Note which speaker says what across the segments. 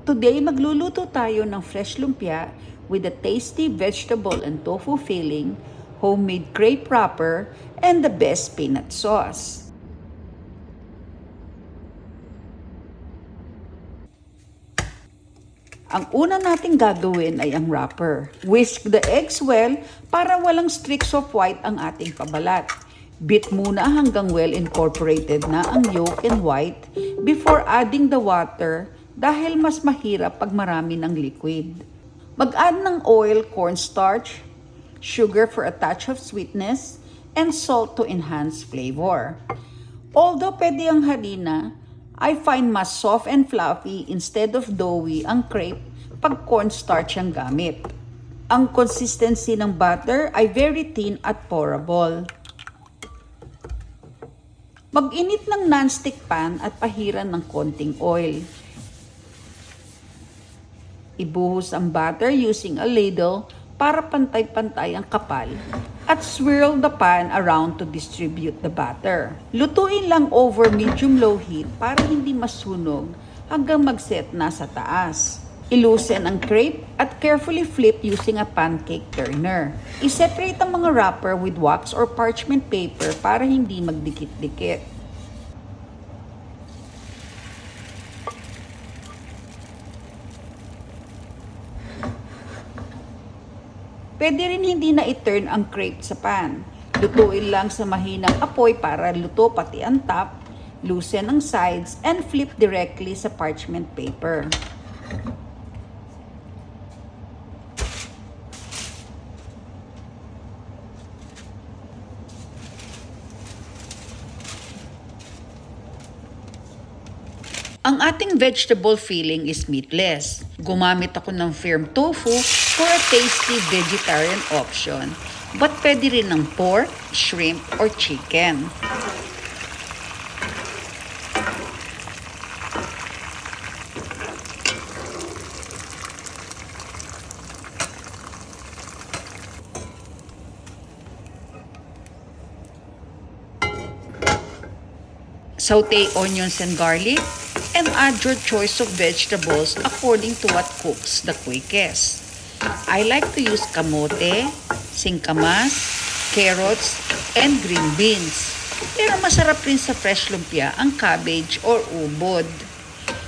Speaker 1: Today, magluluto tayo ng fresh lumpia with a tasty vegetable and tofu filling, homemade crepe wrapper, and the best peanut sauce. Ang una nating gagawin ay ang wrapper. Whisk the eggs well para walang streaks of white ang ating pabalat. Beat muna hanggang well incorporated na ang yolk and white before adding the water dahil mas mahirap pag marami ng liquid. Mag-add ng oil, cornstarch, sugar for a touch of sweetness, and salt to enhance flavor. Although pwede ang harina, I find mas soft and fluffy instead of doughy ang crepe pag cornstarch ang gamit. Ang consistency ng butter ay very thin at pourable. Mag-init ng non-stick pan at pahiran ng konting oil. Ibuhos ang butter using a ladle para pantay-pantay ang kapal at swirl the pan around to distribute the butter. Lutuin lang over medium-low heat para hindi masunog hanggang mag-set na sa taas. I-loosen ang crepe at carefully flip using a pancake turner. I-separate ang mga wrapper with wax or parchment paper para hindi magdikit-dikit. Pwede rin hindi na i-turn ang crepe sa pan. Lutuin lang sa mahinang apoy para luto pati ang top, loosen ang sides, and flip directly sa parchment paper. Ang ating vegetable filling is meatless. Gumamit ako ng firm tofu for a tasty vegetarian option. But pwede rin ng pork, shrimp, or chicken. Saute onions and garlic, and add your choice of vegetables according to what cooks the quickest. I like to use camote, singkamas, carrots, and green beans. Pero masarap rin sa fresh lumpia ang cabbage or ubod.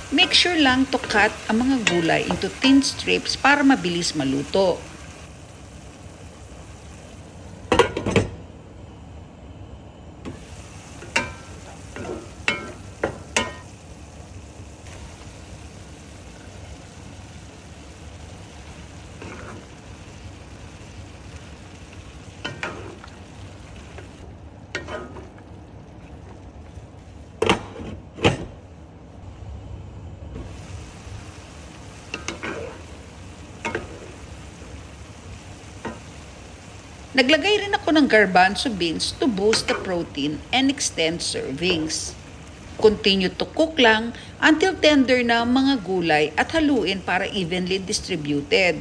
Speaker 1: Make sure lang to cut ang mga gulay into thin strips para mabilis maluto. Naglagay rin ako ng garbanzo beans to boost the protein and extend servings. Continue to cook lang until tender na ang mga gulay at haluin para evenly distributed.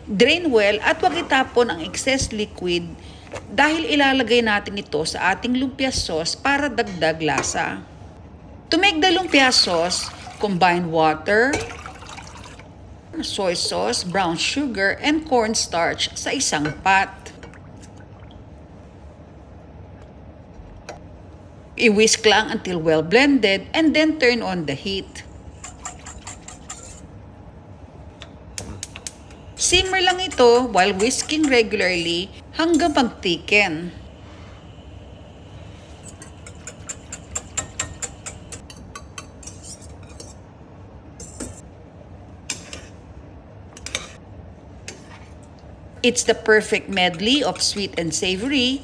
Speaker 1: Drain well at huwag itapon ang excess liquid dahil ilalagay natin ito sa ating lumpia sauce para dagdag lasa. To make the lumpia sauce, combine water, soy sauce, brown sugar, and cornstarch sa isang pot. I-whisk lang until well blended and then turn on the heat. Simmer lang ito while whisking regularly hanggang mag-thicken. It's the perfect medley of sweet and savory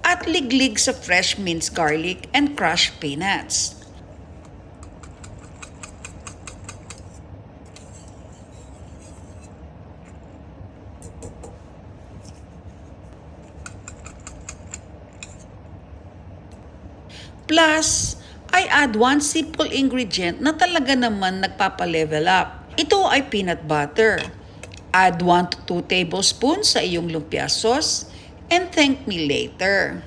Speaker 1: at liglig sa fresh minced garlic and crushed peanuts. Plus, I add one simple ingredient na talaga naman nagpapa-level up. Ito ay peanut butter. Add 1 to 2 tablespoons sa iyong lumpia sauce and thank me later.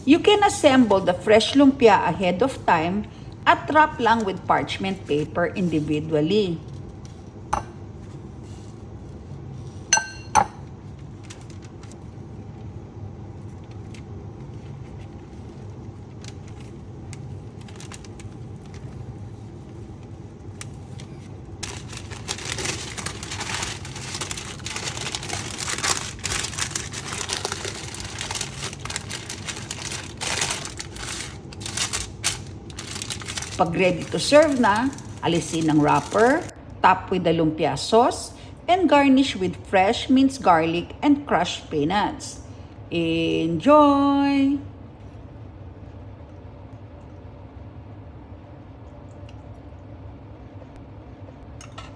Speaker 1: You can assemble the fresh lumpia ahead of time at wrap lang with parchment paper individually. Pag ready to serve na, alisin ang wrapper, top with the lumpia sauce, and garnish with fresh minced garlic and crushed peanuts. Enjoy!